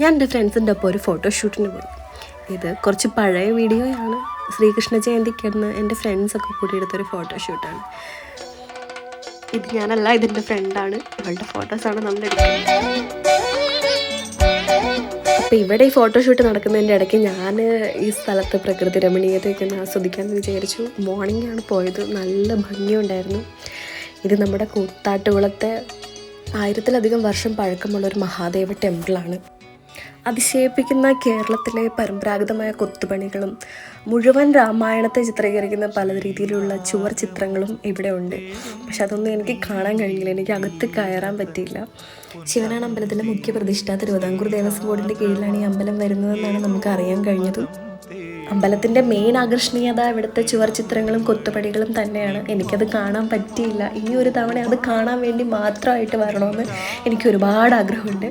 ഞാൻ എൻ്റെ ഫ്രണ്ട്സിൻ്റെ ഒപ്പം ഒരു ഫോട്ടോഷൂട്ടിന് പോയി. ഇത് കുറച്ച് പഴയ വീഡിയോയാണ്. ശ്രീകൃഷ്ണ ജയന്തിക്കന്ന് എൻ്റെ ഫ്രണ്ട്സൊക്കെ കൂടി എടുത്തൊരു ഫോട്ടോഷൂട്ടാണ്. ഇത് ഞാനല്ല, ഇതെൻ്റെ ഫ്രണ്ടാണ്. ഇവളുടെ ഫോട്ടോസാണ് നമ്മൾ എടുക്കുന്നത്. അപ്പോൾ ഇവിടെ ഈ ഫോട്ടോഷൂട്ട് നടക്കുന്നതിൻ്റെ ഇടയ്ക്ക് ഞാൻ ഈ സ്ഥലത്ത് പ്രകൃതി രമണീയതയൊക്കെ ഒന്ന് ആസ്വദിക്കാമെന്ന് വിചാരിച്ചു. മോർണിംഗാണ് പോയത്, നല്ല ഭംഗിയുണ്ടായിരുന്നു. ഇത് നമ്മുടെ കൂത്താട്ടുകുളത്തെ 1000-ലധികം വർഷം പഴക്കമുള്ളൊരു മഹാദേവ ടെമ്പിളാണ്. അതിശയിപ്പിക്കുന്ന കേരളത്തിലെ പരമ്പരാഗതമായ കൊത്തുപണികളും മുഴുവൻ രാമായണത്തെ ചിത്രീകരിക്കുന്ന പല രീതിയിലുള്ള ചുവർ ചിത്രങ്ങളും ഇവിടെ ഉണ്ട്. പക്ഷെ അതൊന്നും എനിക്ക് കാണാൻ കഴിഞ്ഞില്ല, എനിക്ക് അകത്ത് കയറാൻ പറ്റിയില്ല. ശിവനാണ് അമ്പലത്തിൻ്റെ മുഖ്യ പ്രതിഷ്ഠ. തിരുവിതാംകൂർ ദേവസ്വം ബോർഡിൻ്റെ കീഴിലാണ് ഈ അമ്പലം വരുന്നതെന്നാണ് നമുക്ക് അറിയാൻ കഴിഞ്ഞതും. അമ്പലത്തിൻ്റെ മെയിൻ ആകർഷണീയത ഇവിടുത്തെ ചുവർ ചിത്രങ്ങളും കൊത്തുപണികളും തന്നെയാണ്. എനിക്കത് കാണാൻ പറ്റിയില്ല. ഇനി ഒരു തവണ അത് കാണാൻ വേണ്ടി മാത്രമായിട്ട് വരണമെന്ന് എനിക്ക് ഒരുപാട് ആഗ്രഹമുണ്ട്.